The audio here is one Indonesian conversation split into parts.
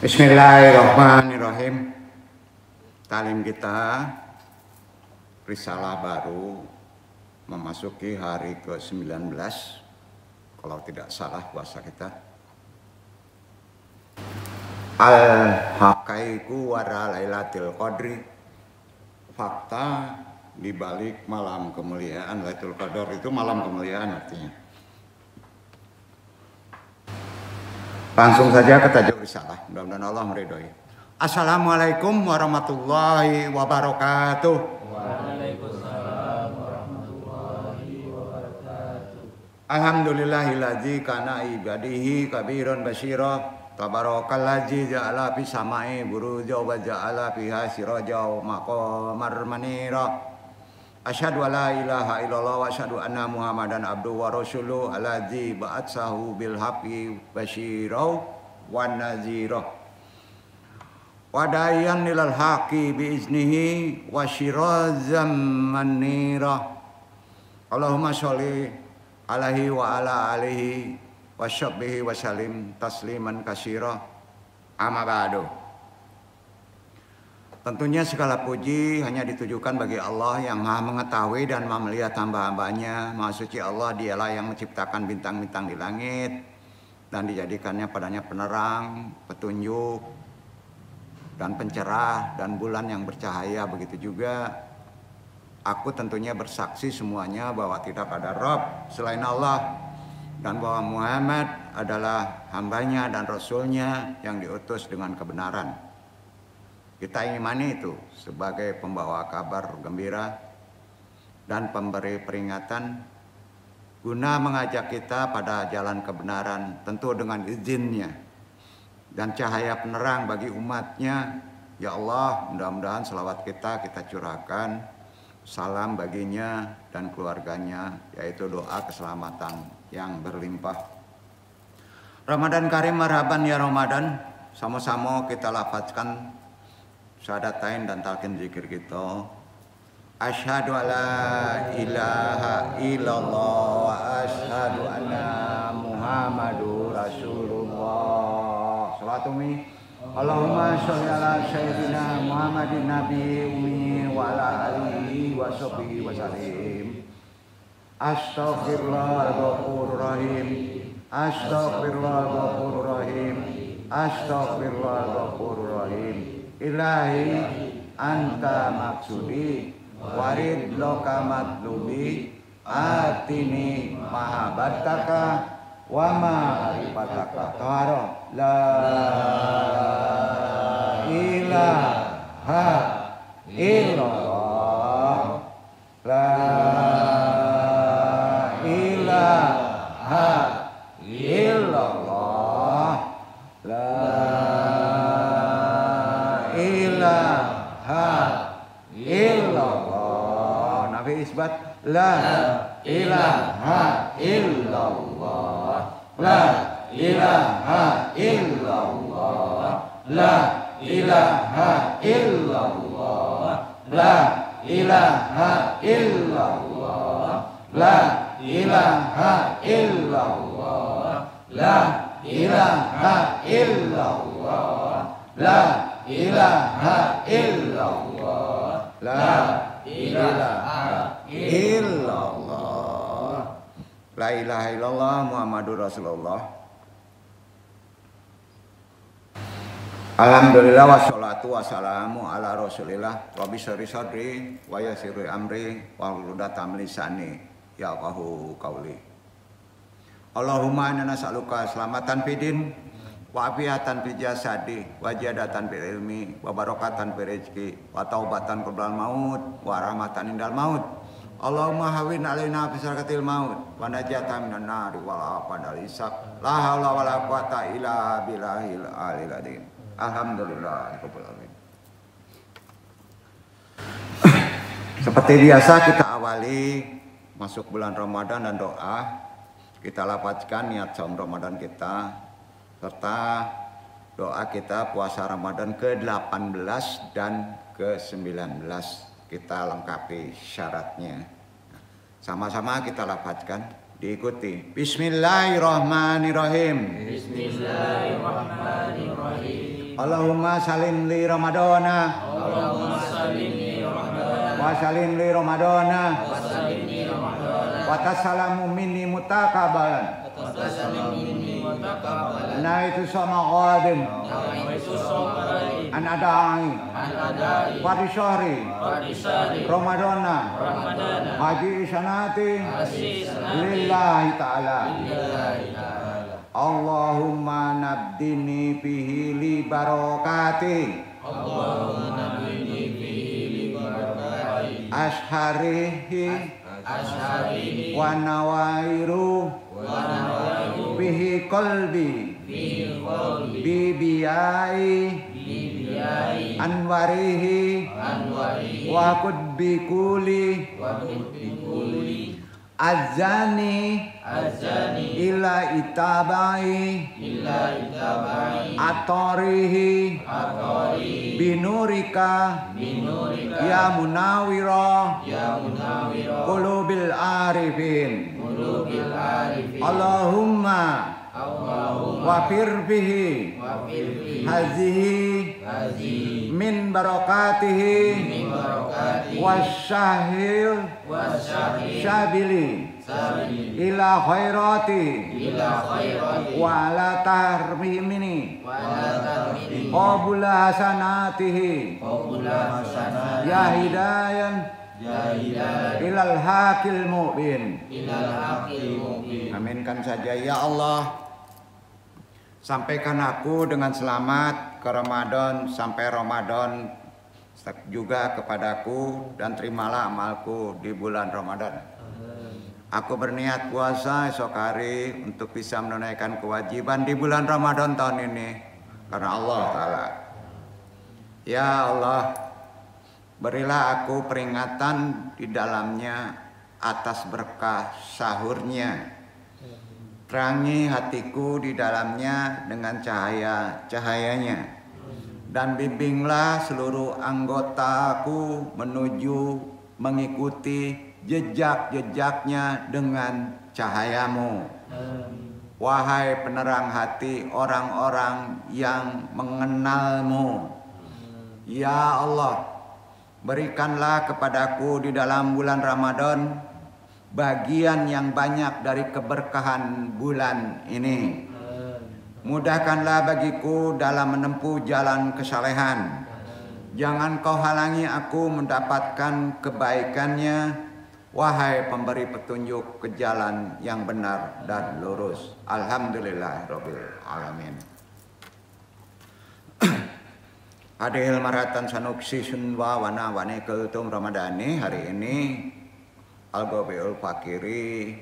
Bismillahirrahmanirrahim. Talim kita Risalah baru memasuki hari ke-19 kalau tidak salah puasa kita. Al-Haqaiqu wara Lailatul Qadri. Fakta di balik malam kemuliaan Lailatul Qadar, itu malam kemuliaan artinya. Langsung saja ke tajuk risalah, mudah-mudahan Allah meridhoi. Assalamualaikum warahmatullahi wabarakatuh. Waalaikumsalam warahmatullahi wabarakatuh. Alhamdulillahilladzi kana ibadihi kabiran basyira. Tabarakalladzi ja'ala fis samai buruja wa ja'ala fiha siraja wa maqamar manira. Asyhadu an la ilaha illallah wa asyhadu anna Muhammadan abduhu wa rasuluhu alladzi ba'atsahu bil haqqi basyira wan nazira. Wadayan ilal haqqi bi iznihi wa syirazam manira. Allahumma sholli alaihi wa ala alihi wa shabbihi wa salim tasliman katsira. Amma ba'du. Tentunya segala puji hanya ditujukan bagi Allah yang Maha mengetahui dan Maha melihat hamba-hambanya. Maha suci Allah, dialah yang menciptakan bintang-bintang di langit dan dijadikannya padanya penerang, petunjuk, dan pencerah, dan bulan yang bercahaya. Begitu juga aku tentunya bersaksi semuanya bahwa tidak ada Rabb selain Allah, dan bahwa Muhammad adalah hambanya dan Rasulnya yang diutus dengan kebenaran. Kita imani itu sebagai pembawa kabar gembira dan pemberi peringatan, guna mengajak kita pada jalan kebenaran, tentu dengan izinnya, dan cahaya penerang bagi umatnya. Ya Allah, mudah-mudahan selawat kita curahkan salam baginya dan keluarganya, yaitu doa keselamatan yang berlimpah. Ramadan Karim, marhaban ya Ramadan. Sama-sama kita lafazkan syahadatain dan talqin zikir kita. Asyhadu alla ilaha illallah wa asyhadu anna Muhammadur Rasulullah. Salatumi Allahumma sholli ala sayyidina Muhammadin nabi ummi wa ala alihi wa sahbihi wa sallim. Astaghfirullahal ghafurur rahim. Astaghfirullahal ghafurur rahim. Astaghfirullahal ghafurur rahim. Ilahi anta maksudi waridloka matlubi atini mahabataka wa ma'rifataka tahara la ilaha illallah la ilaha illallah la illallah. Nabi isbat la ilaha illallah, la ilaha illallah, la ilaha illallah, la ilaha illallah, la ilaha illallah, la ilaha illallah, la ilaha illallah, la ilaha illallah, la ilaha illallah Muhammadur Rasulullah. Alhamdulillah wassalatu wassalamu ala Rasulillah. Rabbi syrah sadri wa yassir amri wahlul 'uqdatam lisani yafqahu qauli. Allahumma inna nas'aluka selamatan fidin wa afiatan fi jasadi wa jadatan fil ilmi wa barakatan fi rizqi wa taubatan qabla maut wa rahmatan indal maut. Allahumma hawin alaina fi sarakatil maut wa najatan minan nari wal afadal hisab. La haula wala quwata illa billahil aliyil azim. Alhamdulillah rabbil alamin. Seperti biasa kita awali masuk bulan Ramadan dan doa. Kita lafazkan niat saum Ramadan kita serta doa kita puasa Ramadan ke-18 dan ke-19. Kita lengkapi syaratnya. Sama-sama kita lafazkan, diikuti. Bismillahirrahmanirrahim. Bismillahirrahmanirrahim. Allahumma salim li Ramadana Allahumma salim li Ramadana wa salim li Ramadana wa salim li Ramadana wa tasalamu minni mutaqabbalan wa tasalim minni wa taqabbalan naitu sama qadim nawaitu shomari an adai an adai wa syahri Fadisari Ramadana Ramadana haji sanati Asis lillahi ta'ala. Lillahi ta'ala Allahumma nabdini bihi li barakati Allahumma nabini bihi li barakati asharihi Asharihi wa nawairu wa nawairu bihi qalbi bihi qalbi bibiyai bibiyai anwarihi anwarihi wa kudbi kuli wa kulli azani azani ila itabai illa itabai atorihi atori binurika binurika ya munawira ya munawira qulubil arifin qulubil arifin Allahumma Allahumma wafir bihi wa firbi hazihi hazi min barakatihi min barakati wasyahil wasyahi syabili sabili ila khairati ila khairati wa ala tarmimini wa la tamini qabula hasanatihi qabula hasanati ya hidayan ya hidayah ilal hakil mu'min. ilal haqqil mubin. Aminkan saja ya Allah. Sampaikan aku dengan selamat ke Ramadan sampai Ramadan juga kepadaku dan terimalah amalku di bulan Ramadan. Aku berniat puasa esok hari untuk bisa menunaikan kewajiban di bulan Ramadan tahun ini karena Allah Ta'ala. Ya Allah, berilah aku peringatan di dalamnya atas berkah sahurnya. Terangi hatiku di dalamnya dengan cahayanya. Dan bimbinglah seluruh anggotaku menuju mengikuti jejak-jejaknya dengan cahayamu. Wahai penerang hati orang-orang yang mengenalmu. Ya Allah, berikanlah kepadaku di dalam bulan Ramadan bagian yang banyak dari keberkahan bulan ini. Mudahkanlah bagiku dalam menempuh jalan kesalehan. Jangan kau halangi aku mendapatkan kebaikannya, wahai pemberi petunjuk ke jalan yang benar dan lurus. Alhamdulillahirabbil alamin. Adil maratan sanuksi sunwa wana wane keutum Ramadhani. Hari ini Al-Ghabiul Fakiri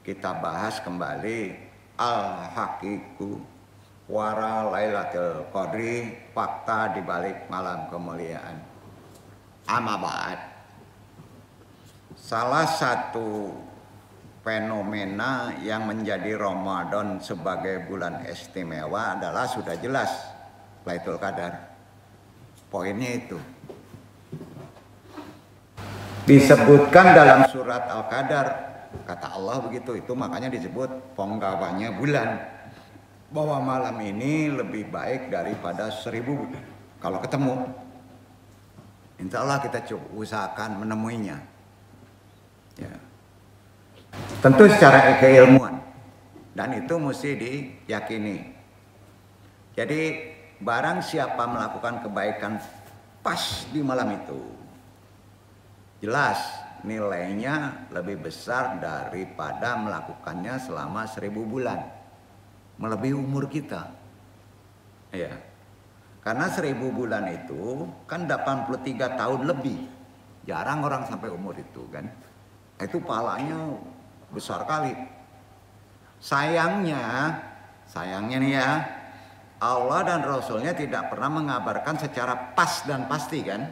kita bahas kembali Al-Haqiqu Wara Lailatul Qadri, fakta di balik malam kemuliaan. Amma ba'd. Salah satu fenomena yang menjadi Ramadan sebagai bulan istimewa adalah sudah jelas Lailatul Qadar. Poinnya itu disebutkan dalam surat Al-Qadar, kata Allah begitu, itu makanya disebut penggawanya bulan, bahwa malam ini lebih baik daripada 1000 bulan. Kalau ketemu, insya Allah kita coba usahakan menemuinya ya. Tentu secara keilmuan, dan itu mesti diyakini. Jadi barang siapa melakukan kebaikan pas di malam itu, jelas nilainya lebih besar daripada melakukannya selama 1000 bulan. Melebihi umur kita. Ya. Karena 1000 bulan itu kan 83 tahun lebih. Jarang orang sampai umur itu kan. Itu pahalanya besar kali. Sayangnya nih ya, Allah dan Rasulnya tidak pernah mengabarkan secara pas dan pasti kan,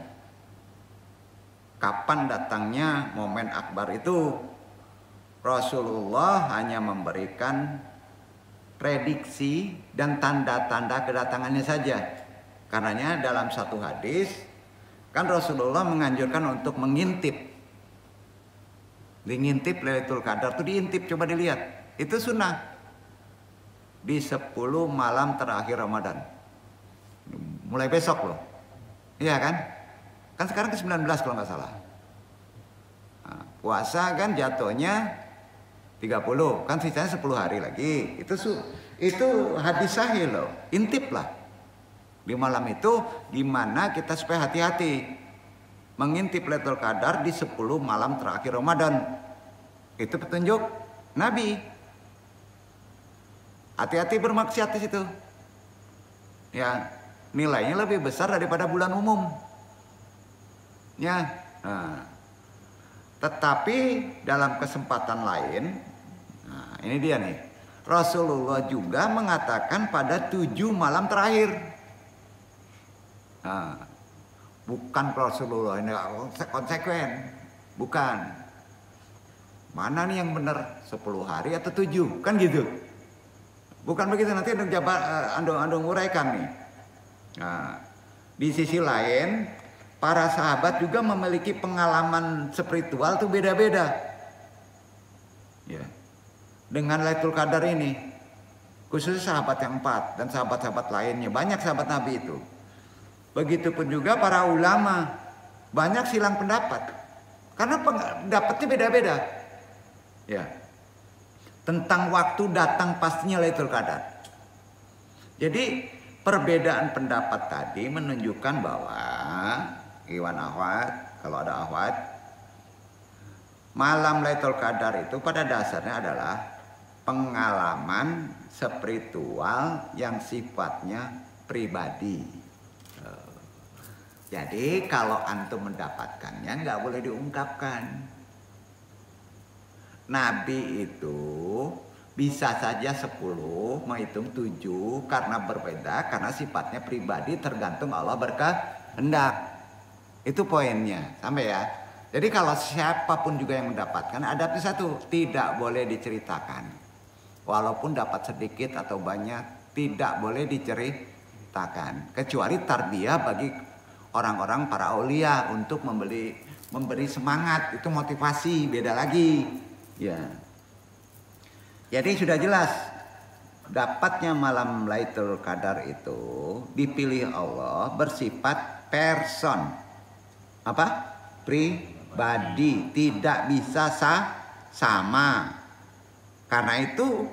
kapan datangnya momen akbar itu. Rasulullah hanya memberikan prediksi dan tanda-tanda kedatangannya saja. Karenanya dalam satu hadis kan Rasulullah menganjurkan untuk mengintip. Ngintip Lailatul Qadar itu diintip, coba dilihat. Itu sunnah. Di 10 malam terakhir Ramadan. mulai besok loh. Iya kan? Kan sekarang ke-19 kalau nggak salah. Nah, puasa kan jatuhnya 30, kan sisanya 10 hari lagi. Itu hadis sahih loh. Intip lah. Di malam itu gimana kita supaya hati-hati mengintip Lailatul Qadar di 10 malam terakhir Ramadan. Itu petunjuk Nabi. Hati-hati bermaksiat di situ. Ya, nilainya lebih besar daripada bulan umum. Ya. Nah, tetapi dalam kesempatan lain, nah ini dia nih, Rasulullah juga mengatakan pada 7 malam terakhir. Nah, bukan Rasulullah ini konsekuen, bukan. Mana nih yang benar, 10 hari atau 7, kan gitu. Bukan begitu, nanti andong uraikan nih. Nah, di sisi lain, para sahabat juga memiliki pengalaman spiritual tuh beda-beda. Ya. Dengan Lailatul Qadar ini, khususnya sahabat yang 4 dan sahabat-sahabat lainnya, banyak sahabat Nabi itu. Begitupun juga para ulama, banyak silang pendapat. Karena pendapatnya beda-beda. Ya. Tentang waktu datang pastinya Lailatul Qadar. Jadi perbedaan pendapat tadi menunjukkan bahwa Iwan Ahwat, kalau ada Ahwat, malam Lailatul Qadar itu pada dasarnya adalah pengalaman spiritual yang sifatnya pribadi. Jadi kalau antum mendapatkannya nggak boleh diungkapkan. Nabi itu bisa saja 10, menghitung 7 karena berbeda, karena sifatnya pribadi tergantung Allah berkehendak. Itu poinnya, sampai ya. Jadi kalau siapapun juga yang mendapatkan, ada satu, tidak boleh diceritakan. Walaupun dapat sedikit atau banyak, tidak boleh diceritakan. Kecuali tarbiyah bagi orang-orang para aulia untuk memberi semangat, itu motivasi, beda lagi. Ya. Jadi sudah jelas dapatnya malam Lailatul Qadar itu dipilih Allah bersifat person. Apa? Pribadi, tidak bisa sama. Karena itu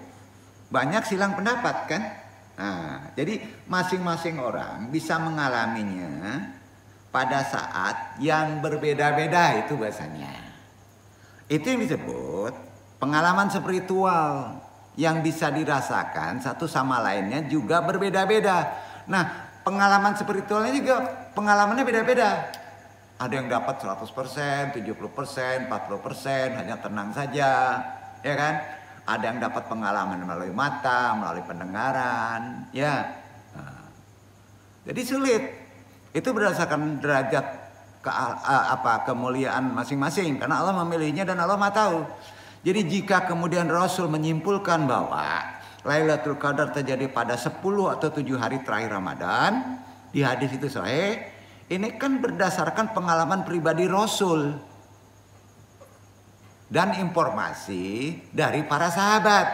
banyak silang pendapat kan? Nah, jadi masing-masing orang bisa mengalaminya pada saat yang berbeda-beda, itu bahasanya. Itu yang disebut pengalaman spiritual yang bisa dirasakan satu sama lainnya juga berbeda-beda. Nah, pengalaman spiritualnya juga pengalamannya beda-beda. Ada yang dapat 100%, 70%, 40%, hanya tenang saja, ya kan? Ada yang dapat pengalaman melalui mata, melalui pendengaran, ya. Nah, jadi sulit. Itu berdasarkan derajat kemuliaan masing-masing, karena Allah memilihnya dan Allah Maha tahu. Jadi jika kemudian Rasul menyimpulkan bahwa Lailatul Qadar terjadi pada 10 atau 7 hari terakhir Ramadan, di hadis itu sahih, ini kan berdasarkan pengalaman pribadi Rasul dan informasi dari para sahabat.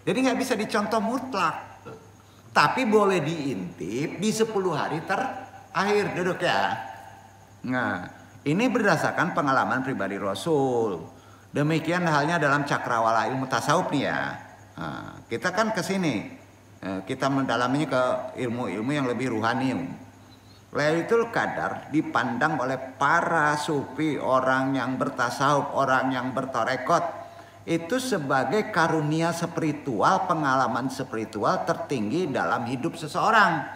Jadi nggak bisa dicontoh mutlak, tapi boleh diintip di 10 hari terakhir, duduk ya. Nah, ini berdasarkan pengalaman pribadi Rasul. Demikian halnya dalam cakrawala ilmu tasawuf nih ya. Nah, kita kan ke sini, kita mendalaminya ke ilmu-ilmu yang lebih ruhani. Lailatul Qadar dipandang oleh para sufi, orang yang bertasawuf, orang yang bertarekot, itu sebagai karunia spiritual, pengalaman spiritual tertinggi dalam hidup seseorang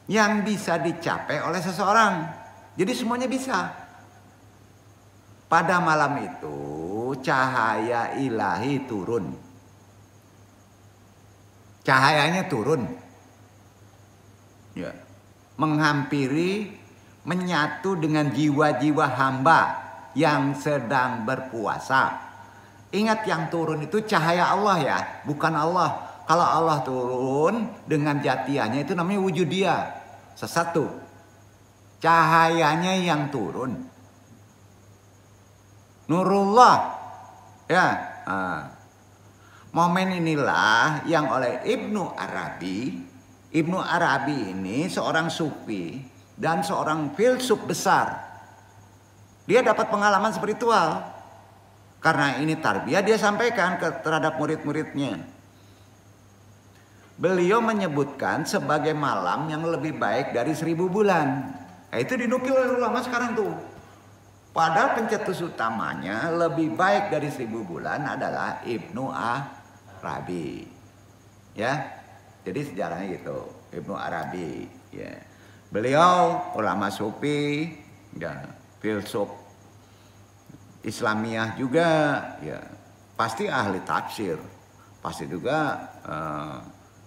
yang bisa dicapai oleh seseorang. Jadi semuanya bisa. Pada malam itu cahaya ilahi turun. Cahayanya turun. Ya. Menghampiri, menyatu dengan jiwa-jiwa hamba yang sedang berpuasa. Ingat, yang turun itu cahaya Allah ya, bukan Allah. Kalau Allah turun dengan jatiannya itu namanya wujudiyah. Sesatu. Cahayanya yang turun. Nurullah. Ya. Momen inilah yang oleh Ibnu Arabi Ibnu Arabi ini seorang sufi dan seorang filsuf besar. Dia dapat pengalaman spiritual. Karena ini tarbiyah dia sampaikan terhadap murid-muridnya. Beliau menyebutkan sebagai malam yang lebih baik dari 1000 bulan. Nah, itu dinukil oleh ulama sekarang tuh. Padahal pencetus utamanya lebih baik dari 1000 bulan adalah Ibnu Arabi. Ya. Jadi sejarahnya gitu, Ibnu Arabi. Ya. Beliau ulama sufi, ya, filsuf Islamiyah juga, ya. Pasti ahli tafsir, pasti juga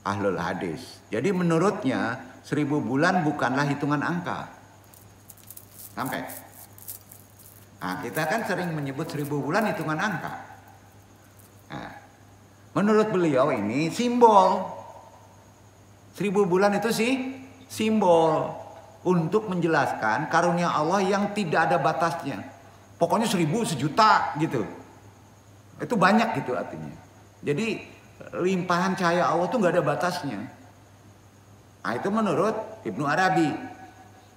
ahlul hadis. Jadi menurutnya 1000 bulan bukanlah hitungan angka. Sampai. Nah, kita kan sering menyebut 1000 bulan hitungan angka. Nah, menurut beliau ini simbol. 1000 bulan itu sih simbol untuk menjelaskan karunia Allah yang tidak ada batasnya. Pokoknya 1000, 1.000.000 gitu. Itu banyak gitu artinya. Jadi limpahan cahaya Allah tuh nggak ada batasnya. Nah, itu menurut Ibnu Arabi.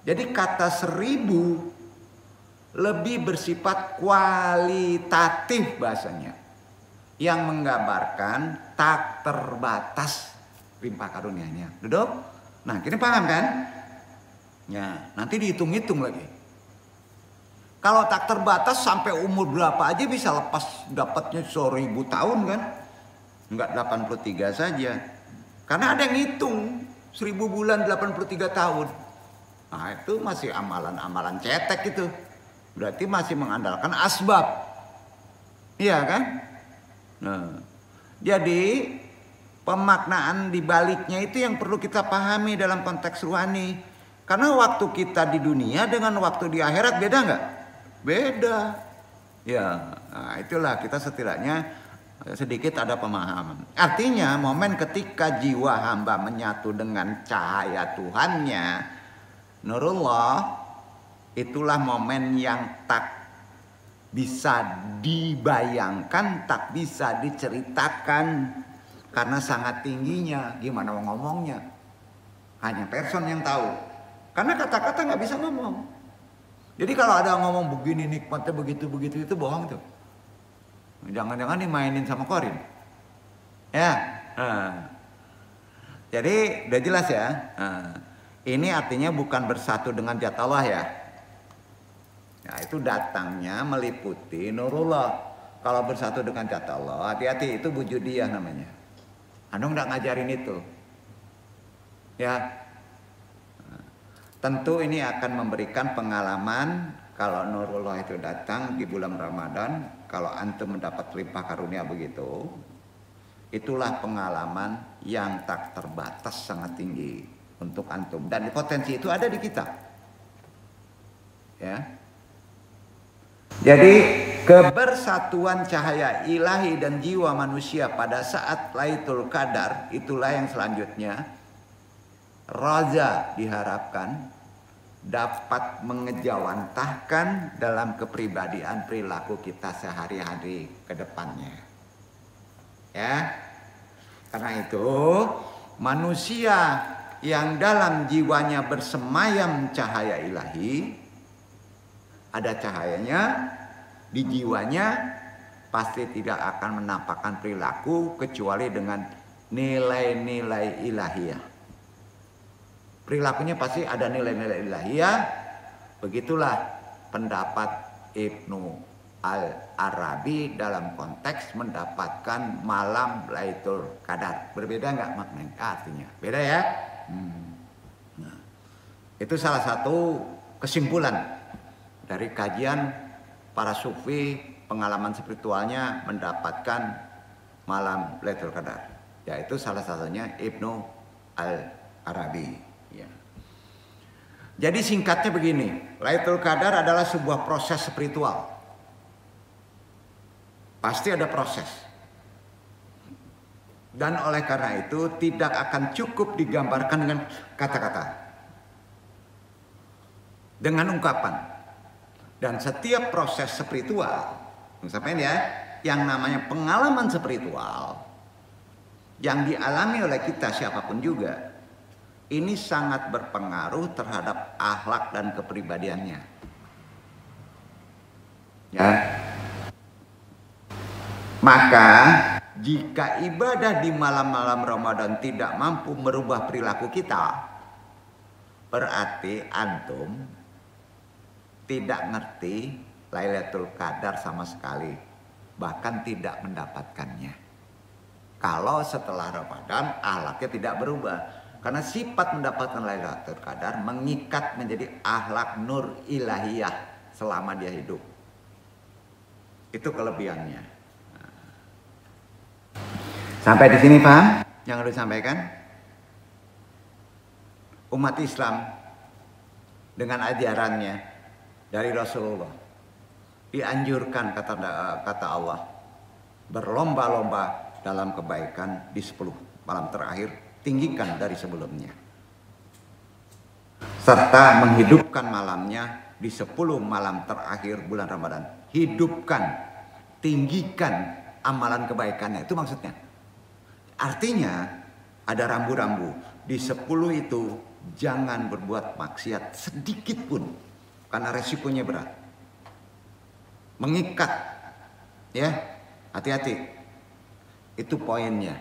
Jadi kata 1000 lebih bersifat kualitatif bahasanya, yang menggambarkan tak terbatas limpah karunianya. Duduk? Nah, kini paham kan? Ya, nanti dihitung-hitung lagi. Kalau tak terbatas sampai umur berapa aja bisa lepas dapatnya 1000 tahun kan? Enggak 83 saja. Karena ada yang ngitung 1000 bulan 83 tahun. Nah, itu masih amalan-amalan cetek itu. Berarti masih mengandalkan asbab. Iya kan? Nah, jadi pemaknaan di baliknya itu yang perlu kita pahami dalam konteks rohani. Karena waktu kita di dunia dengan waktu di akhirat beda nggak? Beda. Ya, nah itulah kita setidaknya sedikit ada pemahaman. Artinya momen ketika jiwa hamba menyatu dengan cahaya Tuhannya, Nurullah, itulah momen yang tak bisa dibayangkan, tak bisa diceritakan. Karena sangat tingginya, gimana mau ngomongnya? Hanya person yang tahu. Karena kata-kata nggak bisa ngomong. Jadi kalau ada ngomong begini nikmatnya begitu-begitu itu bohong tuh. Jangan-jangan dimainin sama Korin. Ya. Jadi udah jelas ya. Ini artinya bukan bersatu dengan zat Allah ya. Nah, itu datangnya meliputi Nurullah. Kalau bersatu dengan zat Allah, hati-hati, itu wujudiyah namanya. Anu nggak ngajarin itu, ya. Tentu ini akan memberikan pengalaman kalau Nurullah itu datang di bulan Ramadan, kalau antum mendapat limpah karunia begitu, itulah pengalaman yang tak terbatas sangat tinggi untuk antum dan potensi itu ada di kita, ya. Jadi kebersatuan cahaya ilahi dan jiwa manusia pada saat Lailatul Qadar itulah yang selanjutnya raja diharapkan dapat mengejawantahkan dalam kepribadian perilaku kita sehari-hari ke depannya. Ya. Karena itu manusia yang dalam jiwanya bersemayam cahaya ilahi, ada cahayanya di jiwanya, pasti tidak akan menampakkan perilaku kecuali dengan nilai-nilai ilahiyah. Perilakunya pasti ada nilai-nilai ilahiyah. Begitulah pendapat Ibnu Al-Arabi dalam konteks mendapatkan malam Lailatul Qadar. Berbeda nggak maknanya? Artinya beda ya. Nah, itu salah satu kesimpulan dari kajian para sufi, pengalaman spiritualnya mendapatkan malam Lailatul Qadar. Yaitu salah satunya Ibnu Al-Arabi. Ya. Jadi singkatnya begini, Lailatul Qadar adalah sebuah proses spiritual. Pasti ada proses. Dan oleh karena itu tidak akan cukup digambarkan dengan kata-kata. Dengan ungkapan. Dan setiap proses spiritual, sampai ya, yang namanya pengalaman spiritual yang dialami oleh kita siapapun juga, ini sangat berpengaruh terhadap akhlak dan kepribadiannya. Ya. Maka jika ibadah di malam-malam Ramadan tidak mampu merubah perilaku kita, berarti antum tidak ngerti Lailatul Qadar sama sekali, bahkan tidak mendapatkannya. Kalau setelah Ramadan akhlaknya tidak berubah, karena sifat mendapatkan Lailatul Qadar mengikat menjadi akhlak nur ilahiyah selama dia hidup. Itu kelebihannya. Sampai di sini paham yang harus disampaikan? Umat Islam dengan ajarannya dari Rasulullah dianjurkan kata Allah berlomba-lomba dalam kebaikan di 10 malam terakhir, tinggikan dari sebelumnya. Serta menghidupkan malamnya di 10 malam terakhir bulan Ramadan. Hidupkan, tinggikan amalan kebaikannya, itu maksudnya. Artinya ada rambu-rambu. Di 10 itu jangan berbuat maksiat sedikit pun, karena resikonya berat. Mengikat, ya, hati-hati. Itu poinnya.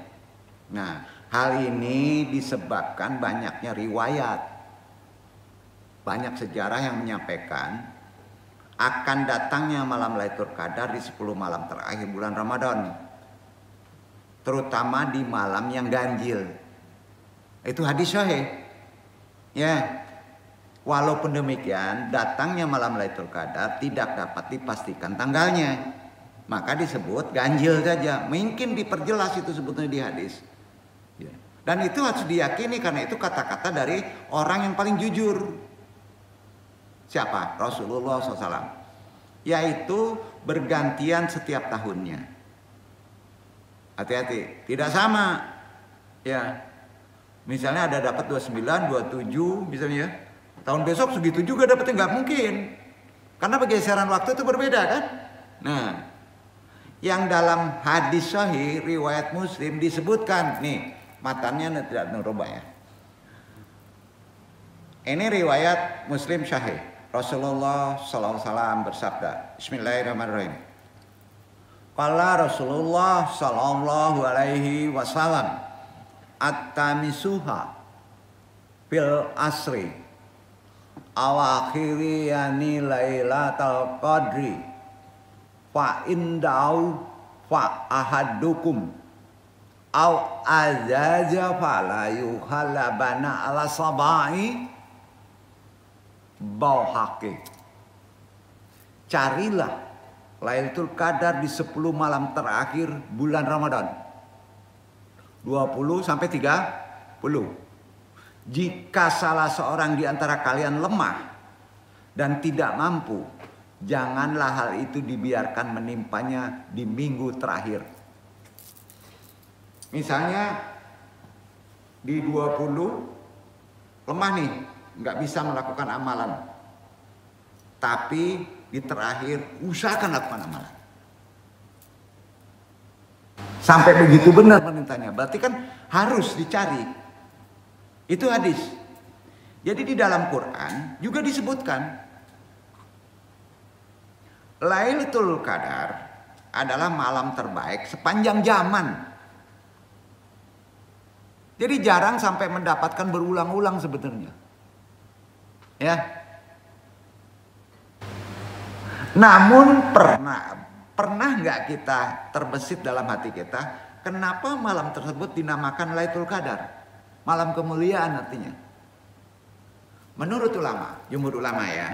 Nah, hal ini disebabkan banyaknya riwayat. Banyak sejarah yang menyampaikan akan datangnya malam Lailatul Qadar di 10 malam terakhir bulan Ramadan. Terutama di malam yang ganjil. Itu hadis sahih. Ya. Walaupun demikian, datangnya malam Lailatul Qadar tidak dapat dipastikan tanggalnya. Maka disebut ganjil saja. Mungkin diperjelas itu sebetulnya di hadis. Ya. Dan itu harus diyakini karena itu kata-kata dari orang yang paling jujur. Siapa? Rasulullah SAW. Yaitu bergantian setiap tahunnya. Hati-hati, tidak sama. Ya, misalnya ada dapat 29, 27 misalnya. Tahun besok segitu juga dapatnya, nggak mungkin. Karena pergeseran waktu itu berbeda kan. Nah, yang dalam hadis sahih riwayat Muslim disebutkan nih, matanya tidak nurubah ya. Ini riwayat Muslim sahih. Rasulullah SAW bersabda, Bismillahirrahmanirrahim. Qala Rasulullah sallallahu alaihi wasallam, at-tamisuha fil asri awakhiri yani lailatul qadri fa indau fa ahadukum au azaja fala yukhalabana ala sabai bauhaqi. Carilah Lailatul Qadar di 10 malam terakhir bulan Ramadan. 20 sampai 30. Jika salah seorang di antara kalian lemah dan tidak mampu, janganlah hal itu dibiarkan menimpanya di minggu terakhir. Misalnya di 20 lemah nih, nggak bisa melakukan amalan. Tapi di terakhir usahakan lakukan amalan. Sampai begitu benar perintahnya. Berarti kan harus dicari. Itu hadis. Jadi di dalam Quran juga disebutkan Lailatul Qadar adalah malam terbaik sepanjang zaman. Jadi jarang sampai mendapatkan berulang-ulang sebetulnya. Ya. Namun pernah nggak kita terbesit dalam hati kita, kenapa malam tersebut dinamakan Lailatul Qadar? Malam kemuliaan artinya. Menurut ulama, jumhur ulama ya,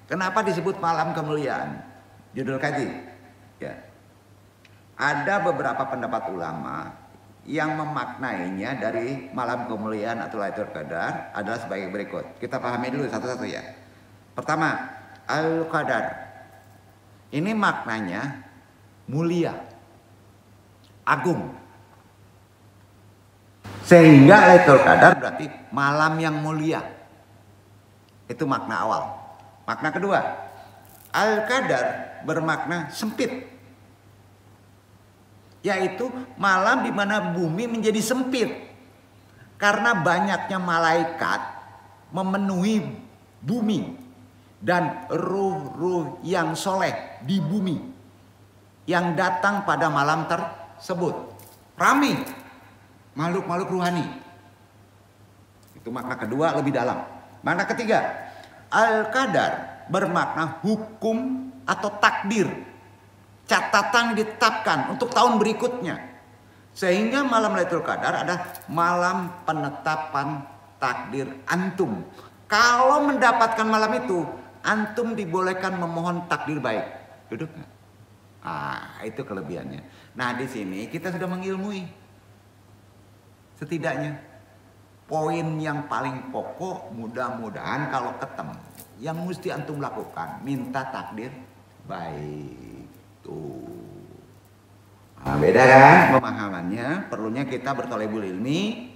kenapa disebut malam kemuliaan? Judul kaji. Ya. Ada beberapa pendapat ulama yang memaknainya dari malam kemuliaan atau Lailatul Qadar adalah sebagai berikut. Kita pahami dulu satu-satu ya. Pertama, Al-Qadar. Ini maknanya mulia, agung. Sehingga Lailatul Qadar berarti malam yang mulia. Itu makna awal. Makna kedua, Al-Qadar bermakna sempit. Yaitu malam di mana bumi menjadi sempit. Karena banyaknya malaikat memenuhi bumi dan ruh-ruh yang soleh di bumi yang datang pada malam tersebut. Rame makhluk-makhluk rohani. Itu makna kedua lebih dalam. Makna ketiga, Al-Qadar bermakna hukum atau takdir. Catatan ditetapkan untuk tahun berikutnya. Sehingga malam Lailatul Qadar ada malam penetapan takdir antum. Kalau mendapatkan malam itu, antum dibolehkan memohon takdir baik. Duduk nggak? Itu kelebihannya. Nah, di sini kita sudah mengilmui. Setidaknya poin yang paling pokok, mudah-mudahan kalau ketemu, yang mesti antum lakukan, minta takdir baik. Tuh. Nah, beda kan pemahamannya, perlunya kita bertolebul ilmi.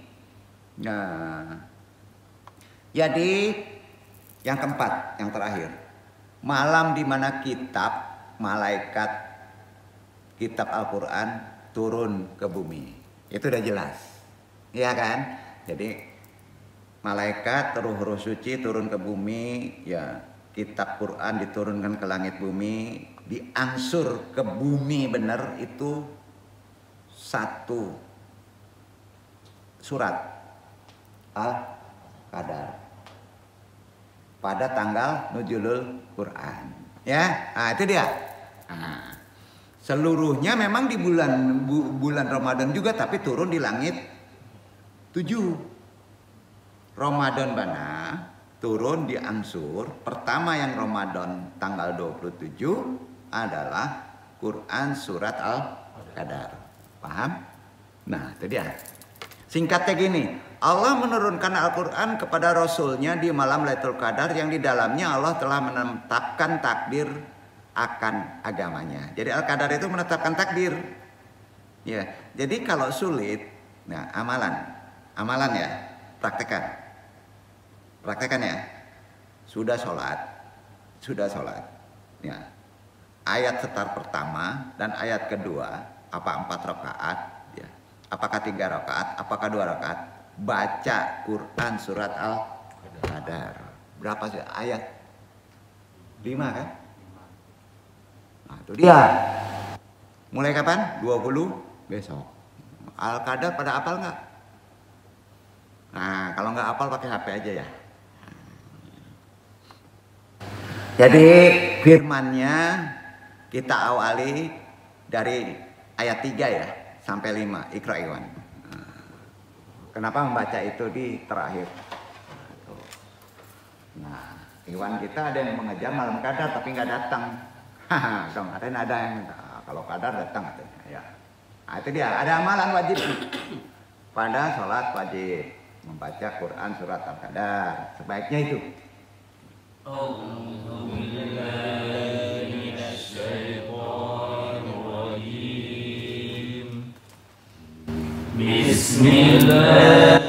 Nah, jadi yang keempat, yang terakhir, malam di mana malaikat kitab Al-Quran turun ke bumi, itu udah jelas, ya kan? Jadi malaikat ruh-ruh suci turun ke bumi, ya kitab Quran diturunkan ke langit bumi, diangsur ke bumi benar itu. Satu surat Al-Qadar pada tanggal Nuzulul Quran, ya. Nah, itu dia. Nah, seluruhnya memang di bulan Ramadan juga, tapi turun di langit 7. Ramadan bana turun diangsur. Pertama yang Ramadan tanggal 27 adalah Quran surat Al-Qadar. Paham? Nah, itu dia. Singkatnya gini, Allah menurunkan Al-Quran kepada Rasulnya di malam Lailatul Qadar yang di dalamnya Allah telah menetapkan takdir akan agamanya. Jadi Al-Qadar itu menetapkan takdir. Ya, jadi kalau sulit, nah amalan ya, praktekan ya. Sudah sholat, ya. Ayat setar pertama dan ayat kedua. Apa 4 rakaat, ya. Apakah 3 rakaat, apakah 2 rakaat, baca Quran surat Al-Qadar. Berapa sih ayat? 5 kan? Nah, itu dia. Mulai kapan? 20 besok. Al-Qadar pada hafal nggak? Nah, kalau nggak hafal pakai HP aja ya. Jadi firmannya kita awali dari ayat 3 ya sampai 5. Iqra Iwan. Kenapa membaca itu di terakhir? Nah, Iwan kita ada yang mengejar malam Qadar tapi nggak datang. Kemarin ada yang kalau Qadar datang katanya. Ya. Nah, itu dia. Ada amalan wajib pada sholat wajib membaca Quran surat Al-Qadar. Sebaiknya itu. Bismillahirrahmanirrahim.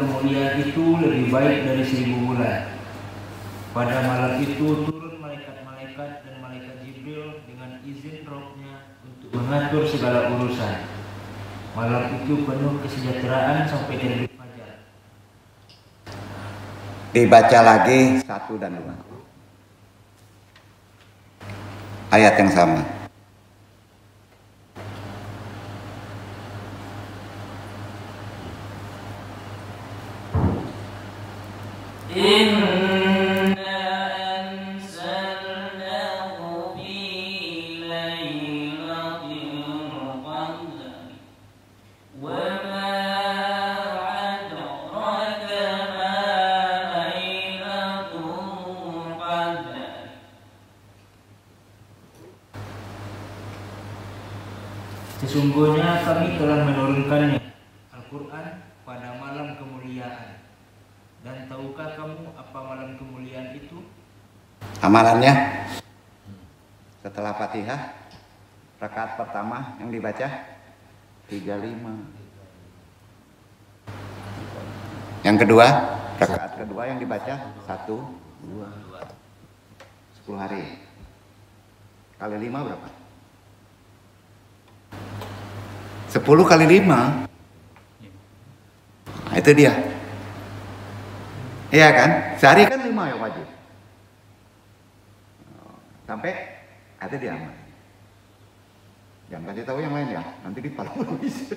kemuliaan itu lebih baik dari 1000 bulan. Pada malam itu turun malaikat-malaikat dan malaikat Jibril dengan izin Rohnya untuk mengatur segala urusan. Malam itu penuh kesejahteraan sampai terbit fajar. Dibaca lagi 1 dan 2. Ayat yang sama. Sesungguhnya kami telah menurunkannya, Al-Quran, pada malam kemuliaan. Dan tahukah kamu apa malam kemuliaan itu? Amalannya setelah Fatihah, rakaat pertama yang dibaca 35. Yang kedua, rakaat kedua yang dibaca 1, 2, 10 hari. Kali 5 berapa? 10 kali 5. Nah, itu dia. Iya kan? Sehari kan 5 yang wajib. Sampai itu dia. Jangan kasih tahu yang lain ya. Nanti dipalung habis.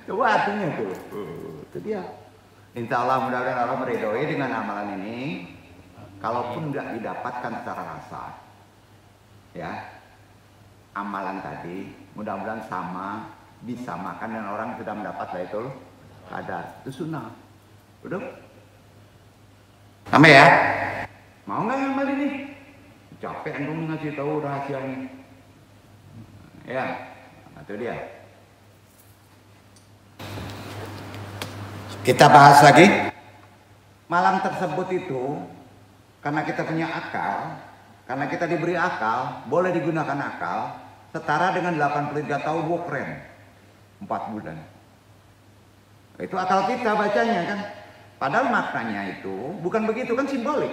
Coba artinya tuh. Itu dia. Insya Allah mudah-mudahan Allah meridhoi dengan amalan ini. Kalaupun nggak didapatkan secara rasa, ya, amalan tadi mudah-mudahan sama, disamakan dengan orang yang sudah mendapat Lailatul Qadar. Itu sunnah. Udah? Sama ya? Mau nggak ngamal ini? Capek antum ngasih tahu rahasianya. Ya, itu dia. Kita bahas lagi. Malam tersebut itu karena kita punya akal, karena kita diberi akal, boleh digunakan akal, setara dengan 83 tahun work rent 4 bulan. Itu akal kita bacanya kan. Padahal maknanya itu bukan begitu, kan simbolik.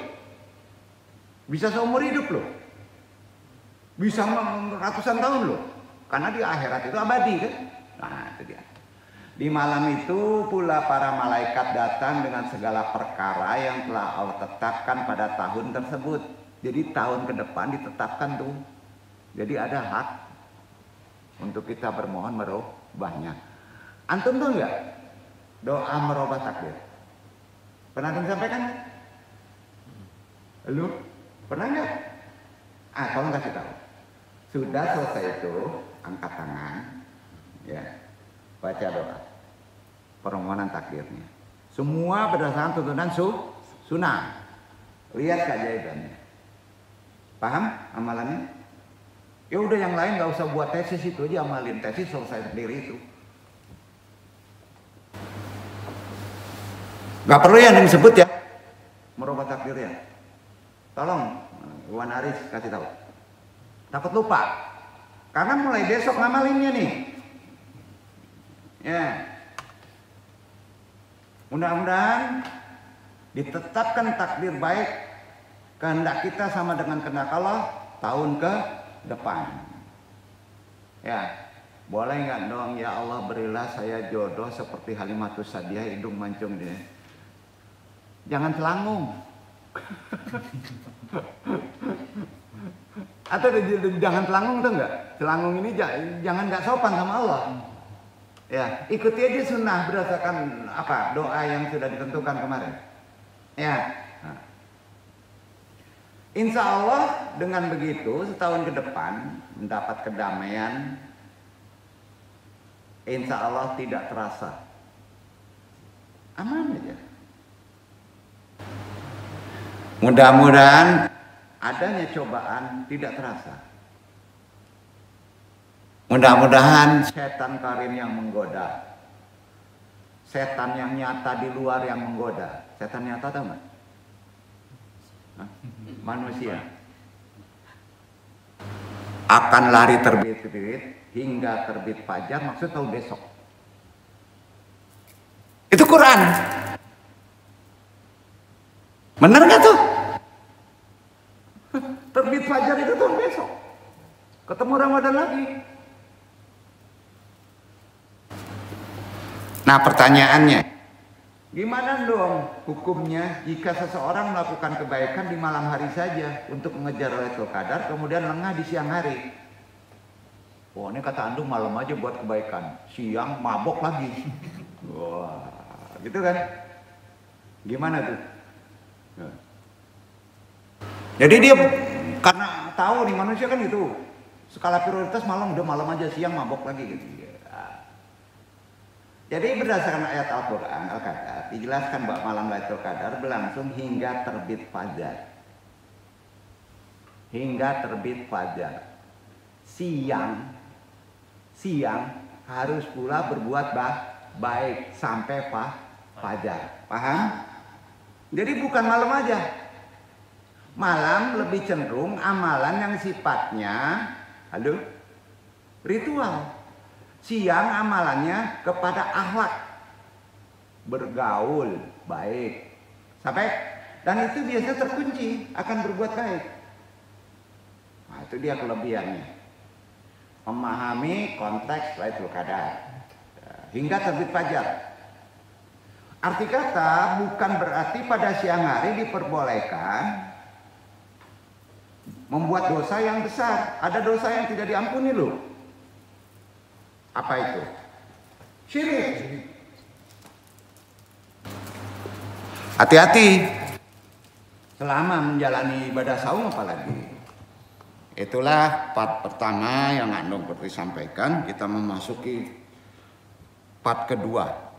Bisa seumur hidup loh. Bisa ratusan tahun loh. Karena di akhirat itu abadi kan. Nah itu dia. Di malam itu pula para malaikat datang dengan segala perkara yang telah Allah tetapkan pada tahun tersebut. Jadi tahun ke depan ditetapkan tuh. Jadi ada hak untuk kita bermohon merubahnya. Antum tuh enggak doa merubah takdir? Pernah antum sampaikan? Lu pernah enggak? Tolong kasih tahu. Sudah selesai itu, angkat tangan, ya, baca doa permohonan takdirnya. Semua berdasarkan tuntunan sunnah. Lihat keajaibannya. Paham amalannya? Ya udah yang lain nggak usah buat tesis, itu aja amalin, tesis selesai sendiri itu. Gak perlu ya yang disebut ya merubah takdirnya. Tolong Iwan Aris kasih tahu. Takut lupa. Karena mulai besok ngamalinnya nih. Ya. Mudah-mudahan ditetapkan takdir baik kehendak kita sama dengan kehendak Allah tahun ke depan. Ya. Boleh nggak dong ya Allah berilah saya jodoh seperti Halimatus Sadiah hidung mancung dia. Jangan telangung. Atau jangan telangung tuh enggak? Telangung ini jangan nggak sopan sama Allah. Ya, ikuti aja sunnah berdasarkan apa doa yang sudah ditentukan kemarin. Ya. Nah. Insya Allah dengan begitu setahun ke depan mendapat kedamaian. Insya Allah tidak terasa. Aman aja. Mudah-mudahan adanya cobaan tidak terasa. Mudah-mudahan setan karim yang menggoda, setan yang nyata di luar yang menggoda. Setan nyata tahu nggak? Manusia akan lari terbit-terbit hingga terbit fajar, maksud tahu besok. Itu Quran. Bener nggak tuh? Terbit fajar itu tahun besok. Ketemu Ramadan lagi. Nah pertanyaannya, gimana dong hukumnya jika seseorang melakukan kebaikan di malam hari saja untuk mengejar Lailatul Qadar, kemudian lengah di siang hari? Wah, ini kata Andung malam aja buat kebaikan, siang mabok lagi. Wah, gitu kan? Gimana tuh? Jadi dia karena tahu nih manusia kan gitu, skala prioritas malam udah malam aja, siang mabok lagi gitu. Jadi berdasarkan ayat Al-Quran, Al-Qadar, dijelaskan bahwa malam Lailatul Qadar berlangsung hingga terbit fajar. Hingga terbit fajar. Siang harus pula berbuat baik sampai fajar. Paham? Jadi bukan malam aja. Malam lebih cenderung amalan yang sifatnya ritual. Siang amalannya kepada akhlak, bergaul baik sampai, dan itu biasa terkunci akan berbuat baik. Nah, itu dia kelebihannya, memahami konteks Lailatul Qadar hingga terbit fajar. Arti kata bukan berarti pada siang hari diperbolehkan membuat dosa yang besar. Ada dosa yang tidak diampuni loh. Apa itu? Syirik. Hati-hati selama menjalani ibadah saum apalagi. Itulah part pertama yang Andung seperti sampaikan. Kita memasuki part kedua.